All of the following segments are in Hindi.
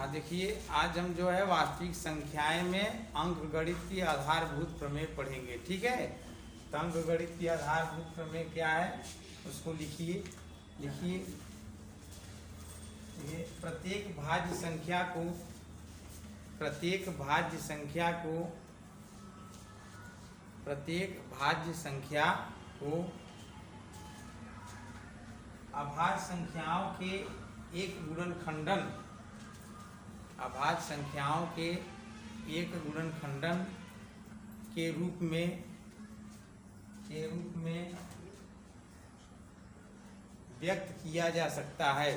देखिए आज हम जो है वास्तविक संख्याएं में अंक गणित की आधारभूत प्रमेय पढ़ेंगे। ठीक है, तो अंक गणित की आधारभूत प्रमेय क्या है उसको लिखिए। लिखिए, ये प्रत्येक भाज्य संख्या को अभाज्य संख्याओं के एक गुणनखंडन के रूप में व्यक्त किया जा सकता है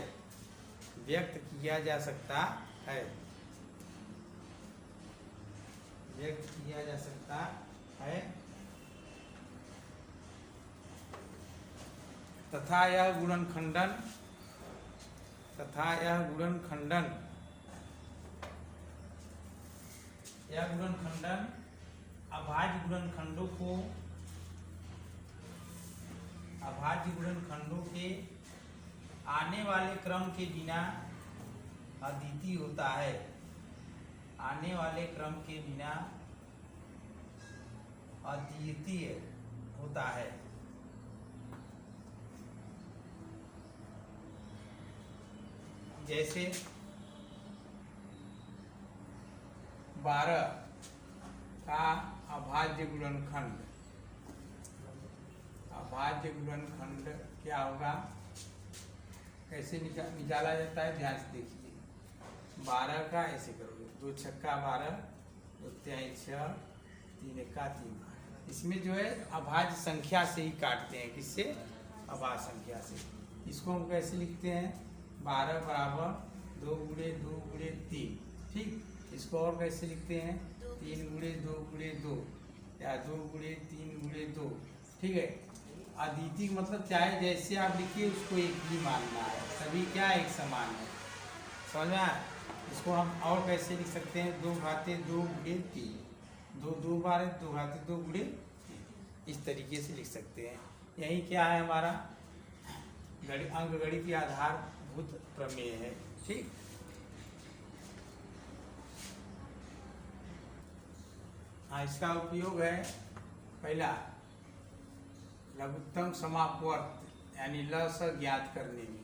तथा यह गुणनखंडन अभाज्य गुणनखंडों के आने वाले क्रम के बिना अद्वितीय होता है। जैसे 12 का अभाज्य गुणनखंड क्या होगा, कैसे निकाला जाता है, ध्यान से देखिए। 12 का ऐसे करोगे, 2 छक्का 12, 2 तिहाई 6, 3 एक्का 3। इसमें जो है अभाज्य संख्या से ही काटते हैं। किससे? अभाज्य संख्या से। इसको हम कैसे लिखते हैं? 12 बराबर 2 गुणे 2 गुणे 3। ठीक, इसको और कैसे लिखते हैं? 3 गुणे 2 गुणे 2 या 2 गुणे 3 गुणे 2। ठीक है, अद्वितीय मतलब चाहे जैसे आप लिखिए उसको एक ही मानना है, सभी क्या एक समान है। समझ में आया? इसको हम और कैसे लिख सकते हैं? 2 घाते 2 गुणे 3, 2 2 बार 2 घाते 2 गुणे 3। इस तरीके से लिख सकते हैं। यही क्या है हमारा अंक गणित की आधारभूत प्रमेय है। ठीक, हाँ, इसका उपयोग है पहला लघुत्तम समापवर्त यानी लस ज्ञात करने में।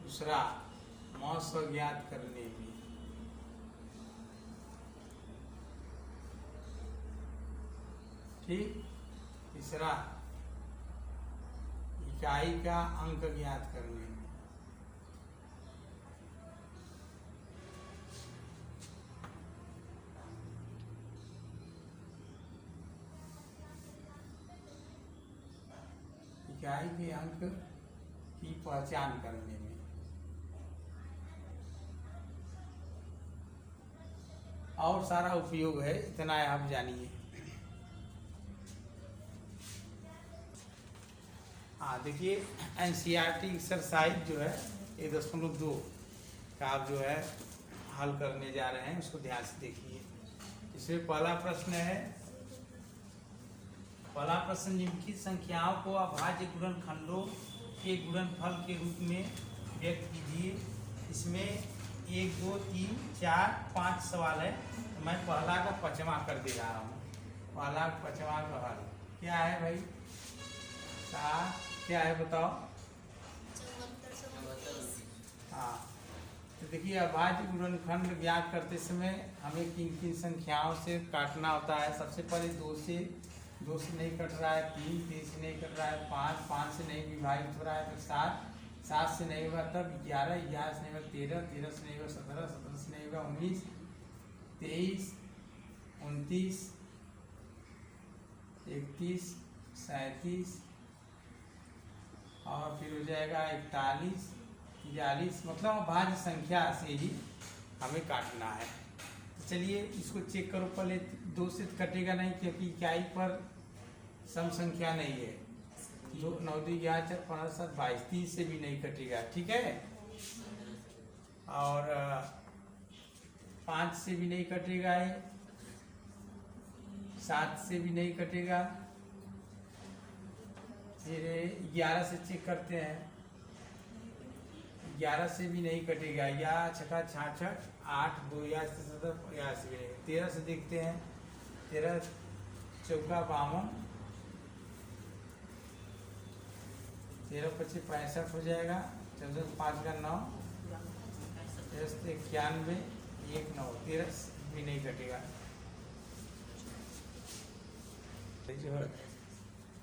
दूसरा मस ज्ञात करने में। ठीक, तीसरा इकाई का अंक ज्ञात करने में। इकाई के अंक की पहचान करने में। और सारा उपयोग है, इतना आप जानिए। हाँ, देखिए एनसीईआरटी एक्सरसाइज जो है 1.2 का आप जो है हल करने जा रहे हैं, उसको ध्यान से देखिए। इसमें पहला प्रश्न निम्नलिखित संख्याओं को अभाज्य गुणनखंडों के गुणनफल के रूप में व्यक्त कीजिए। इसमें 1 2 3 4 5 सवाल है, तो मैं पहला का 5वां कर दे रहा हूँ। पहला 5वां का हल क्या है भाई? क्या है बताओ? हाँ, तो देखिए अभाज्य गुणनखंड ज्ञात करते समय हमें किन किन संख्याओं से काटना होता है। सबसे पहले 2 से नहीं कट रहा है, 3 से नहीं कट रहा है, 5 से नहीं विभाजित हो रहा है, तो 7 से नहीं होगा, तब 11 से नहीं होगा, 13 से नहीं होगा, 17 से नहीं होगा, 19 23 29 31 37 और फिर हो जाएगा 41 43। मतलब अभाज्य संख्या से ही हमें काटना है। तो चलिए इसको चेक करो। पहले 2 से कटेगा नहीं, क्योंकि इकाई पर सम संख्या नहीं है। 2 9 2 11 4 5 7 22, 30 से भी नहीं कटेगा। ठीक है, और 5 से भी नहीं कटेगा, 7 से भी नहीं कटेगा। फिर 11 से चेक करते हैं, 11 से भी नहीं कटेगा, या छक्का 66, 8 2 या से 17 या से भी नहीं। 13 से देखते हैं, 13 चौका 52, 13 25 65 हो जाएगा, 14 5 का 9, 91 1 9, 13 भी नहीं कटेगा।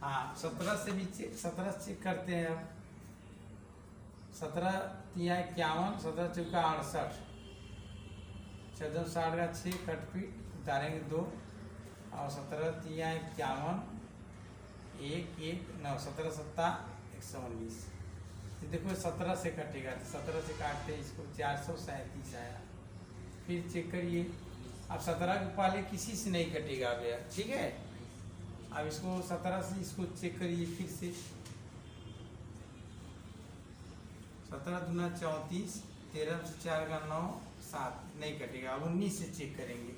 हाँ 17 से भी 17 चेक करते हैं अब। 17 तिया 51, 17 चौका 68, 14 60 का 6 कटपीट उतारेंगे 2, और 17 तिया 51 1 1 9, 17 7 119। देखो 17 से कटेगा, 17 से काटते हैं इसको, 437 आया। फिर चेक करिए, अब 17 के पहले किसी से नहीं कटेगा भैया, ठीक है। अब इसको 17 से इसको चेक करिए फिर से, 17 दूना 34, 13 से 4 का 9 7 नहीं कटेगा। अब 19 से चेक करेंगे,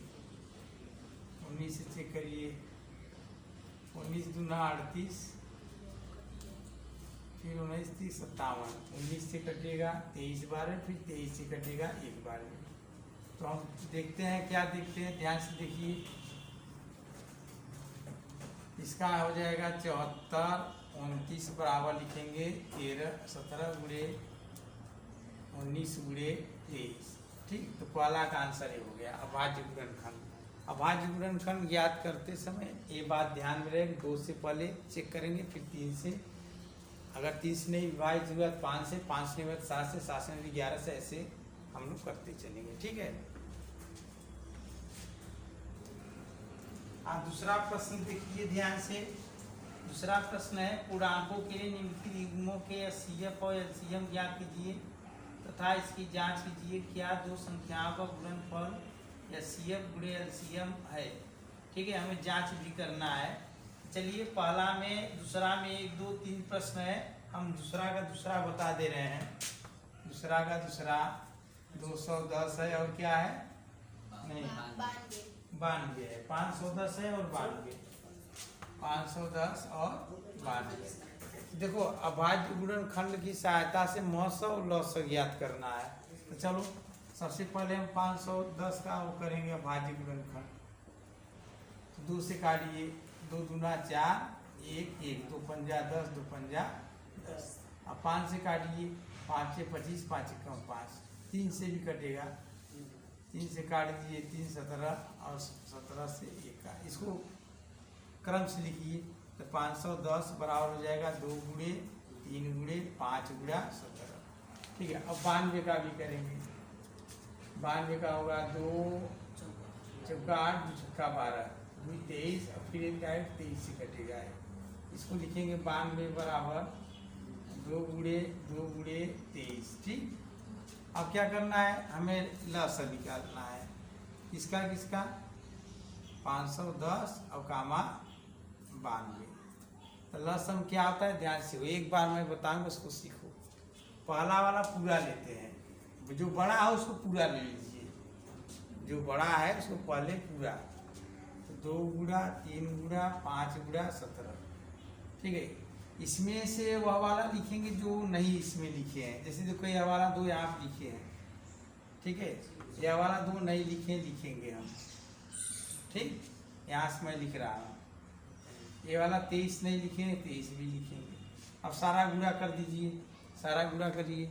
19 से चेक करिए, 19 दूना 38, फिर 19 30 57, 19 से कटेगा 23 बार में, फिर 23 से कटेगा 1 बार में। तो हम देखते हैं, क्या देखते हैं, ध्यान से देखिए। इसका हो जाएगा 74, 29 बराबर लिखेंगे 13 17 गुणे 19 गुणे 23, ठीक। तो पहला का आंसर ये हो गया अभाज्य गुणनखंड। अभाज्य गुणनखंड ज्ञात करते समय ये बात ध्यान में रहे, 2 से पहले चेक करेंगे, फिर 3 से, अगर 3 से नहीं विभाजित हुआ 5 से, 5 से नहीं हुआ 7 से, 7 से नहीं 11 से, ऐसे हम लोग करते चलेंगे, ठीक है। आप दूसरा प्रश्न देखिए ध्यान से। दूसरा प्रश्न है, पूर्णांकों के लिए निम्नलिखित युग्मों के एचसीएफ और एलसीएम ज्ञात कीजिए तथा इसकी जांच कीजिए। क्या दो संख्याओं का गुणनफल एचसीएफ गुणे एलसीएम है, ठीक है। हमें जांच भी करना है। चलिए पहला में, दूसरा में 1 2 3 प्रश्न है, हम दूसरा का दूसरा बता दे रहे हैं। दूसरा का दूसरा 210 है और क्या है, नहीं 92 है, 510 है और 92, 510 और 92। देखो अभाज्य गुणनखंड की सहायता से महस और लस ज्ञात करना है। तो चलो सबसे पहले हम 510 का वो करेंगे अभाज्य गुणनखंड। तो 2 से काटिए, 2 दूना 4 1 1, 2 पंजा 10, 2 पंजा 10। अब 5 से काटिए, 5 से 25, 5 कम 5, 3 से भी कटेगा, 3 से काट दीजिए, 3 17 और 17 से 1 का, इसको क्रम से लिखिए। तो 510 बराबर हो जाएगा 2 गुणे 3 गुणे 5 गुणा 17, ठीक है। अब 92 का भी करेंगे। 92 का होगा 2 चौका 8, 2 छक्का 12, 2 23, और फिर एक डायरेक्ट 23 से कटेगा है। इसको लिखेंगे 92 बराबर 2 गुणे 23, ठीक। अब क्या करना है, हमें लस निकालना है। किसका किसका, 510 और कामा 92। तो लसम क्या होता है, ध्यान से एक बार मैं बताऊंगा, उसको सीखो। पहला वाला पूरा लेते हैं, जो बड़ा है उसको पूरा ले लीजिए, जो बड़ा है उसको पहले पूरा। तो 2 गुणा 3 गुणा 5 गुणा 17, ठीक है। इसमें से वह वाला लिखेंगे जो नहीं इसमें लिखे हैं, जैसे देखो यह वाला 2 यहाँ लिखे हैं, ठीक है। यह वाला 2 नहीं लिखेंगे हम, ठीक। यहाँ से मैं लिख रहा हूँ, ये वाला 23 नहीं लिखेंगे, 23 भी लिखेंगे। अब सारा गुणा कर दीजिए, सारा गुणा करिए।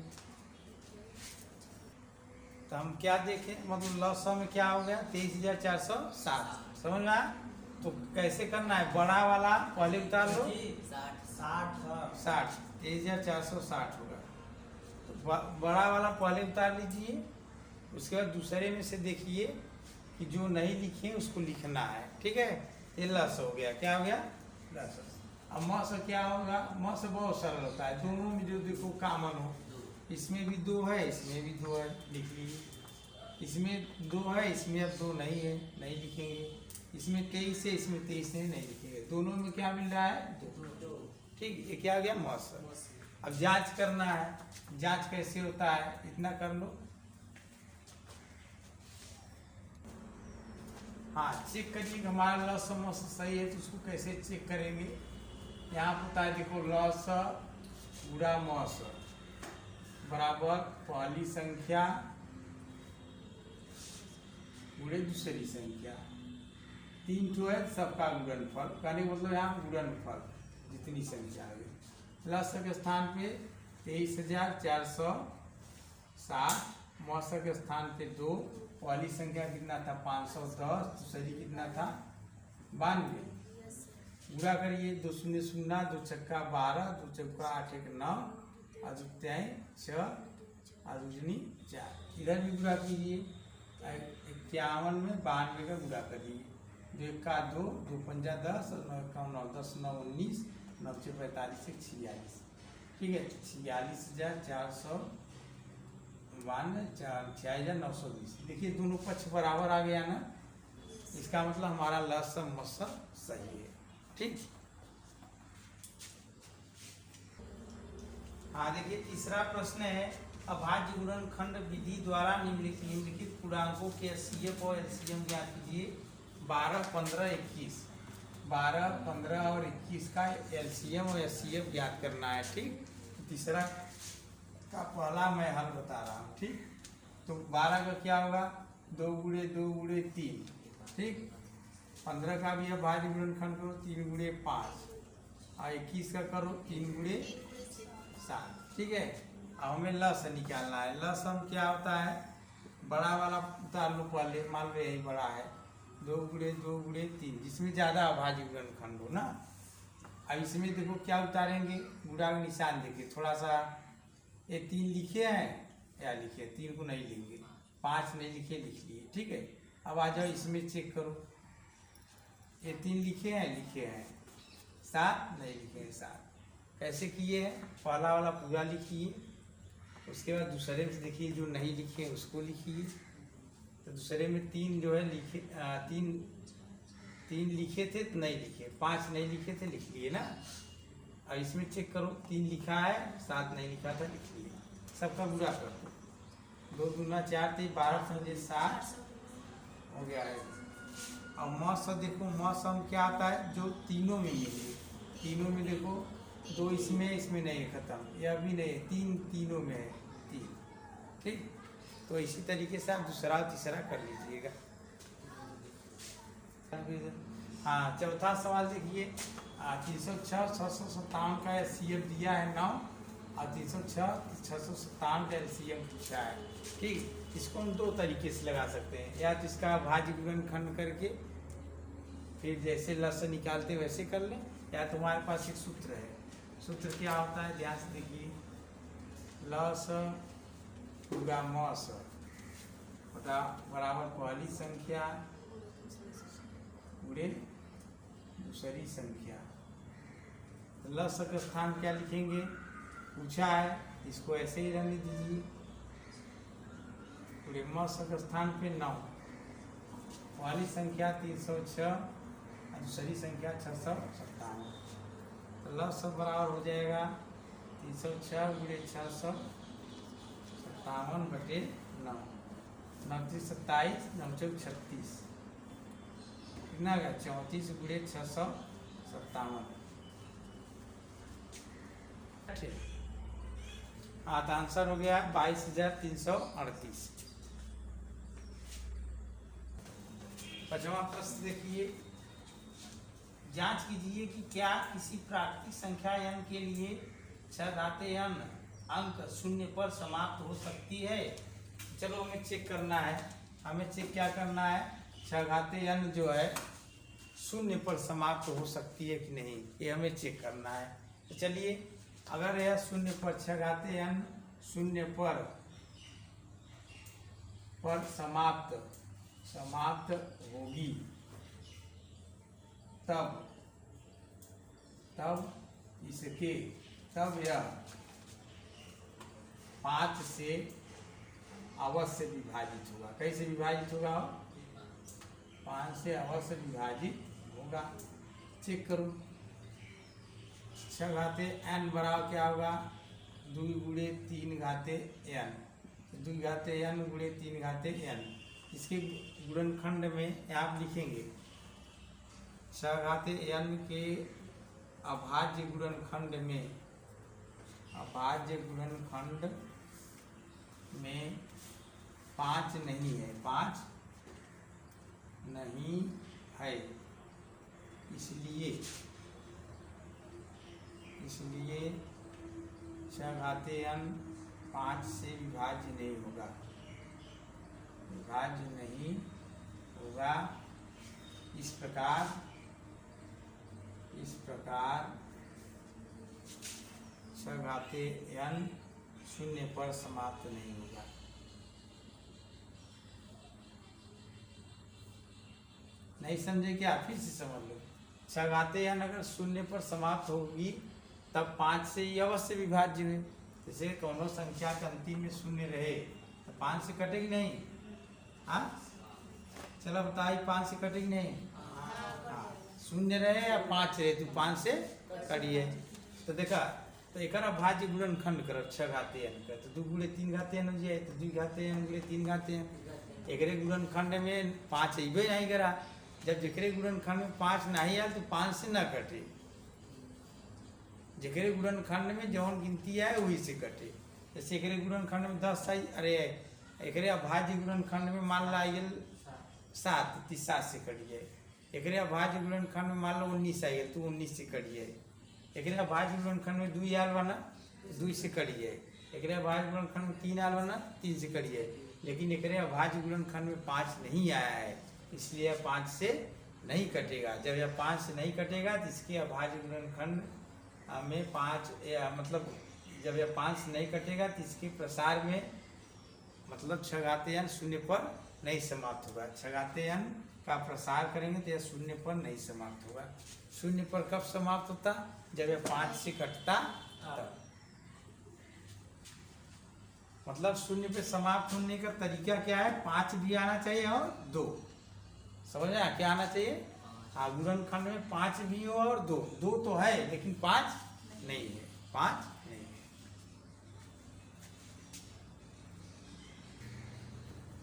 तो हम क्या देखें, मतलब लौसा में क्या हो गया, 23,460, समझ में आया। तो कैसे करना है, बड़ा वाला पहले उतार लो, 60 23,460 होगा। तो बड़ा वाला पहले उतार लीजिए, उसके बाद दूसरे में से देखिए कि जो नहीं लिखे उसको लिखना है, ठीक है। ये लस हो गया, क्या हो गया, लस। अब म से क्या होगा, म से बहुत सरल होता है, दोनों में जो देखो कॉमन हो, इसमें भी 2 है, इसमें भी 2 है, लिख लीजिए। इसमें 2 है, इसमें अब 2 नहीं है, नहीं लिखेंगे। इसमें 23 है, इसमें 23 नहीं लिखेंगे। दोनों में क्या मिल रहा है, 2, ठीक। ये क्या हो गया, मौस। अब जांच करना है, जांच कैसे होता है, इतना कर लो। हाँ चेक करिए हमारा लॉस मौस सही है, तो उसको कैसे चेक करेंगे। यहाँ होता है देखो लॉस गुड़ा मौस, बराबर पहली संख्या गुणे दूसरी संख्या, 3 ठो है सबका गुणनफल, कहने का मतलब यहाँ गुणनफल जितनी संख्या है। लस के स्थान पे 23,460, मौसा के स्थान पे 2, पहली संख्या कितना था 510, दूसरी कितना था 92। पूरा करिए, 2 शून्य 0, 2 छक्का 12, 2 चौका 8 1 9, और 2 तिहाई 6, और 2 दूनी 4। इधर भी पूरा कीजिए, 51 में 92 का गुणा करिए, 2 1 2, 2 5 10, 9 1 9, 10 9 19, 9 6 45 से 46, ठीक है। 46,492, 46,920। देखिए दोनों पक्ष बराबर आ गया ना, इसका मतलब हमारा लसम मसम सही है, ठीक। हाँ देखिए तीसरा प्रश्न है, अभाज्य गुणनखंड विधि द्वारा निम्नलिखित पूर्णांकों के एचसीएफ और एलसीएम ज्ञात कीजिए। 12, 15, 21, 12, 15 और 21 का एलसीएम और एचसीएफ ज्ञात करना है, ठीक। तीसरा का पहला मैं हल बता रहा हूँ, ठीक। तो 12 का क्या होगा, 2 गुणे 2 गुणे 3, ठीक। 15 का भी अभाज्य गुणनखंड करो, 3 गुणे 5, और 21 का करो 3 गुणे 7, ठीक है। अब हमें लस निकालना है। लस हम क्या होता है, बड़ा वाला उतार लो पहले, मान लो यही बड़ा है, 2 गुणे 2 गुणे 3, जिसमें ज़्यादा अभाज्य गुणनखंड हो ना। अब इसमें देखो क्या उतारेंगे, गुणा का निशान देखिए, थोड़ा सा ये 3 लिखे हैं या लिखे, 3 को नहीं लेंगे, 5 नहीं लिखे, लिख लिए, ठीक है। अब आ जाओ इसमें चेक करो, ये 3 लिखे हैं, 7 नहीं लिखे हैं, 7 कैसे किए हैं, पहला वाला पूरा लिखिए, उसके बाद दूसरे में देखिए जो नहीं लिखे उसको लिखिए। तो दूसरे में 3 जो है लिखे, 3 लिखे थे तो नहीं लिखे, 5 नहीं लिखे थे, लिख लिए ना। अब इसमें चेक करो, 3 लिखा है, 7 नहीं लिखा था, लिख लिए। सबका बुरा कर दो, 2 दूना 4, 12 समझे 7 हो गया है। अब मौसम देखो, मौसम क्या आता है, जो तीनों में मिले, तीनों में देखो, 2 इसमें नहीं है, खत्म, यह भी नहीं है, 3 तीनों में है, 3, ठीक। तो इसी तरीके से आप दूसरा और तीसरा कर लीजिएगा। हाँ चौथा सवाल देखिए, 306 657 का एलसीएम दिया है 9, और 306 657 का एलसीएम पूछा है, ठीक। इसको हम 2 तरीके से लगा सकते हैं, या तो इसका भाज्य गुणनखंड करके फिर जैसे लस निकालते वैसे कर लें, या तुम्हारे पास एक सूत्र है। सूत्र क्या होता है, ध्यान से देखिए, लस गुणा मस बराबर पहली संख्या गुणे दूसरी संख्या। लस का स्थान क्या लिखेंगे, पूछा है, इसको ऐसे ही रहने दीजिए, गुणे मस का स्थान पे 9, पहली संख्या 306 और दूसरी संख्या 657। तो लस बराबर हो जाएगा 306 गुणे 657 बटे 9, 9 27, 9 36, कितना गया 34 गुणे 657। हाँ तो आंसर हो गया 22,338। पांचवा प्रश्न देखिए, जांच कीजिए कि क्या किसी प्राकृतिक संख्या n के लिए छघाते n अंक 0 पर समाप्त हो सकती है। चलो हमें चेक करना है, हमें चेक क्या करना है, छघाते n जो है 0 पर समाप्त हो सकती है कि नहीं, ये हमें चेक करना है। तो चलिए, अगर यह 0 पर छघाते n 0 पर समाप्त होगी, तब इसके तब यह 5 से अवश्य विभाजित होगा। कैसे विभाजित होगा, 5 से अवश्य विभाजित होगा। चेक करो, छघाते n बराबर क्या होगा, 2 गुणे 3 घाते n, 2 घाते n गुणे 3 घाते n। इसके गुणनखंड में आप लिखेंगे, छघाते n के अभाज्य गुणनखंड में, अभाज्य गुणनखंड में 5 नहीं है, 5 नहीं है, इसलिए छघाते n 5 से विभाज्य नहीं होगा, विभाज्य नहीं होगा। इस प्रकार छघाते n 0 पर समाप्त नहीं होगा। नहीं समझे क्या? फिर से समझ लो। छघाते n अगर 0 पर समाप्त होगी तब 5 से ही अवश्य विभाज्य है। जैसे कोनो संख्या के अंतिम में 0 रहे तो 5 से कटेगी नहीं? हाँ, चलो बताइए, 5 से कटेगी नहीं? हाँ, 0 रहे या 5 रहे तो 5 से कटिए। तो देखा, तो एक अभाज्य गुणनखंड कर छघाते n का, तो 2 गुणे 3 घाते n हो जाए, तो 2 घाते n गुणे 3 घाते n। एकरे गुणनखंड में 5 अबे नहीं करा। जब जेकरे गुणनखंड में 5 नहीं आया तो 5 से न कटे। जेकरे गुणनखंड में जौन गिनती है वही से कटे। जैसे एकरे गुणनखंड में 10 आई, अरे एकरे अभाज्य गुणनखंड में मान ला 7, तो 7 से कट जाए। एकरे अभाज्य गुणनखंड में मान लो 19 आई तो 19 से कट जाए। एकरे अभाज्य गुणनखंड में 2 आल बना, 2 से कट जाए। एकरे अभाज्य गुणनखंड में 3 आल बना, 3 से कट जाए। लेकिन एकरे अभाज्य गुणनखंड में 5 नहीं आया है, इसलिए 5 से नहीं कटेगा। जब यह 5 से नहीं कटेगा तो इसके अभाज्य गुणनखंड में 5 मतलब जब यह 5 से नहीं कटेगा तो इसके प्रसार में मतलब छघाते n 0 पर नहीं समाप्त होगा। छघाते n का प्रसार करेंगे तो यह 0 पर नहीं समाप्त होगा। 0 पर कब समाप्त होता? जब यह 5 से कटता तब। मतलब 0 पे समाप्त होने का तरीका क्या है? 5 भी आना चाहिए और 2। समझ में क्या आना चाहिए? हाँ, गुणनखंड में 5 भी हो और 2 तो है लेकिन 5 नहीं है, 5 नहीं है।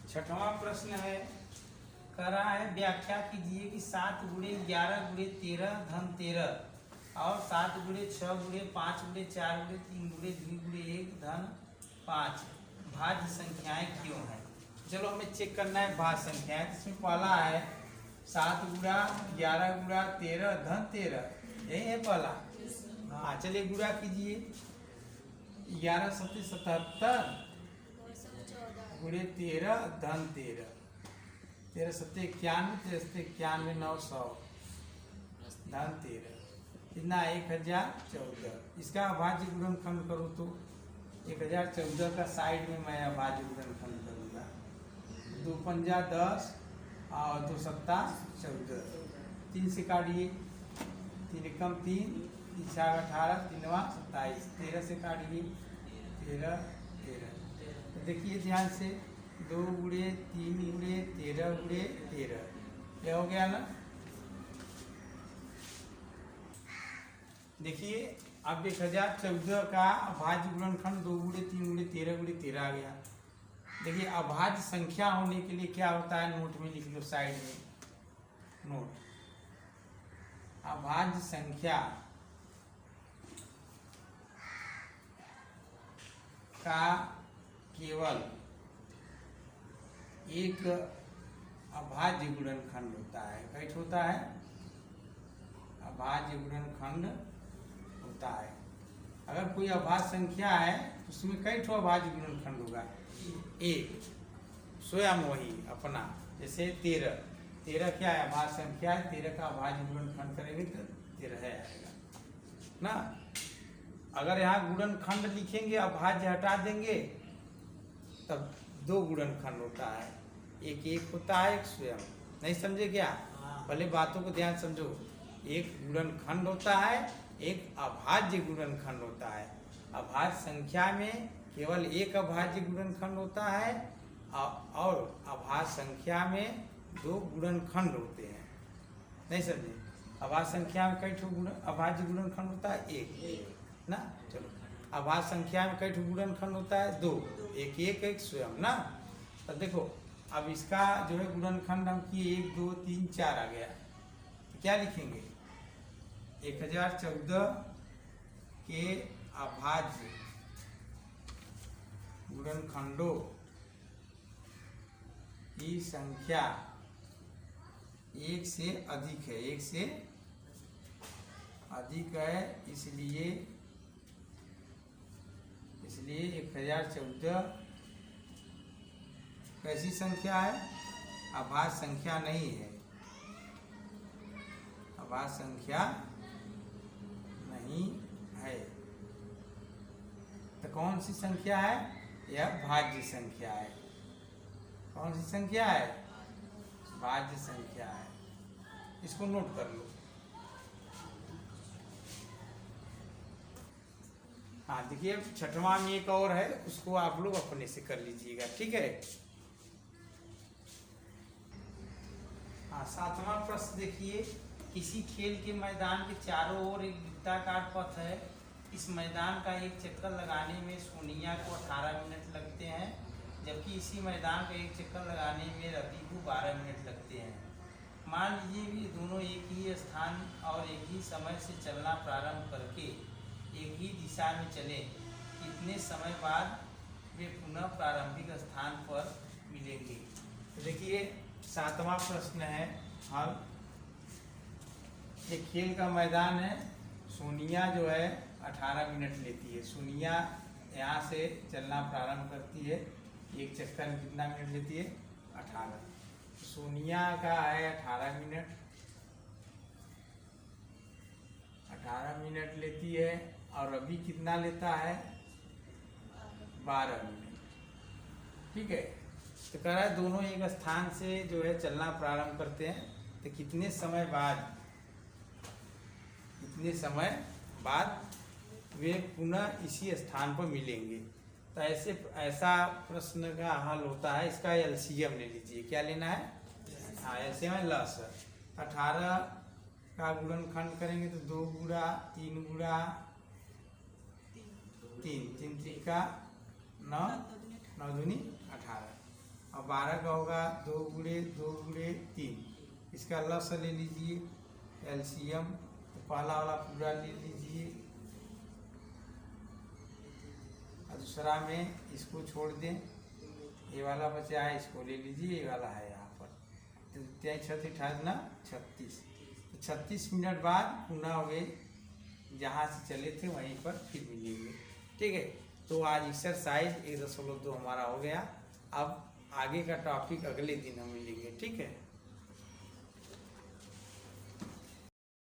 छठवां प्रश्न है, कह रहा है व्याख्या कीजिए कि 7 गुणे 11 गुणे 13 धन 13 और 7 गुणे 6 गुणे 5 गुणे 4 गुणे 3 गुणे 2 गुणे 1 धन 5 भाज्य संख्याएं क्यों हैं? चलो हमें चेक करना है भाज्य संख्याएं। इसमें पहला है 7 गुणा 11 गुणा 13 धन 13, यही है पहला। हाँ, चलिए गुणा कीजिए। 11 सत्ते 77 गुणे 13 धन 13, 13 सत्ते 91, 13 सत्ते 91 900 धन 13, कितना? 1014। इसका अभाज्य गुणनखंड करूँ तो 1014 का साइड में मैं अभाज्य गुणनखंड करूँगा। 2 पंजा 10 और 2 सत्ता 14, 3 से काटिए, 3 एकम 3, 3 छः 18, 3 27, 13 से काटिए, 13 13। तो देखिए ध्यान से, 2 गुणे 3 गुणे 13 गुणे 13, क्या हो गया ना? देखिए अब 1014 का अभाज्य गुणनखंड 2 गुणे 3 गुणे 13 गुणे 13 आ गया। देखिए अभाज्य संख्या होने के लिए क्या होता है, नोट में लिख लो साइड में नोट। अभाज्य संख्या का केवल एक अभाज्य गुणनखंड होता है। कैसे होता है? अभाज्य गुणनखंड होता है। अगर कोई अभाज्य संख्या है तो उसमें कई ठो अभाज्य गुणनखंड होगा। एक स्वयं वही अपना, जैसे 13 क्या है? अभाज्य संख्या है। 13 का अभाज्य गुणनखंड करेंगे तो 13 आएगा ना। अगर यहाँ गुणनखंड लिखेंगे, अभाज्य हटा देंगे, तब 2 गुणनखंड होता है। एक होता है, एक स्वयं। नहीं समझे क्या? पहले बातों को ध्यान समझो। एक गुणनखंड होता है, एक अभाज्य गुणनखंड होता है। अभाज्य संख्या में केवल एक अभाज्य गुणनखंड होता है और अभाज्य संख्या में 2 गुणनखंड होते हैं। नहीं समझे? अभाज्य संख्या में कई ठो अभाज्य गुणनखंड होता है? एक ना। चलो, अभाज्य संख्या में कई ठो गुणनखंड होता है? 2। एक स्वयं ना। तो देखो अब इसका जो है गुणनखंड हम किए 1 2 3 4 आ गया, तो क्या लिखेंगे? 1014 के अभाज्य गुणनखंडों की संख्या एक से अधिक है, एक से अधिक है, इसलिए 1014 कैसी संख्या है? अभाज्य संख्या नहीं है, अभाज्य संख्या नहीं है। तो कौन सी संख्या है? यह भाज्य संख्या है। कौन सी संख्या है? भाज्य संख्या है। इसको नोट कर लो। हाँ देखिए, छठवां में एक और है, उसको आप लोग अपने से कर लीजिएगा, ठीक है। हाँ, सातवां प्रश्न देखिए, किसी खेल के मैदान के चारों ओर एक वृत्ताकार पथ है। इस मैदान का एक चक्कर लगाने में सोनिया को 18 मिनट लगते हैं, जबकि इसी मैदान का एक चक्कर लगाने में रवि को 12 मिनट लगते हैं। मान लीजिए कि दोनों एक ही स्थान और एक ही समय से चलना प्रारंभ करके एक ही दिशा में चले, कितने समय बाद वे पुनः प्रारंभिक स्थान पर मिलेंगे। तो देखिए, सातवां प्रश्न है हल। एक खेल का मैदान है, सोनिया जो है 18 मिनट लेती है। सोनिया यहाँ से चलना प्रारंभ करती है, एक चक्कर में कितना मिनट लेती है? 18। सोनिया का है 18 मिनट, 18 मिनट लेती है, और रवि कितना लेता है? 12 मिनट, ठीक है। तो कह रहा है दोनों एक स्थान से जो है चलना प्रारंभ करते हैं, तो कितने समय बाद वे पुनः इसी स्थान पर मिलेंगे। तो ऐसा प्रश्न का हल होता है, इसका एलसीएम ले लीजिए। क्या लेना है? हाँ, एलसीएम है लस। 18 का गुणनखंड करेंगे तो 2 गुणा 3 गुणा 3, 3 त्रिका 9, 9 दूनी 18, और 12 का होगा 2 गुणे 2 गुणे 3। इसका लस ले लीजिए, एलसीएम। तो पहला वाला पूरा ले लीजिए, और दूसरा में इसको छोड़ दें, ये वाला बचा है, इसको ले लीजिए, ये वाला है यहाँ पर। तो 36 तो 36 मिनट बाद पुनः वे जहाँ से चले थे वहीं पर फिर मिलेंगे, ठीक है। तो आज एक्सरसाइज 1.2 हमारा हो गया। अब आगे का टॉपिक अगले दिन हम मिलेंगे, ठीक है।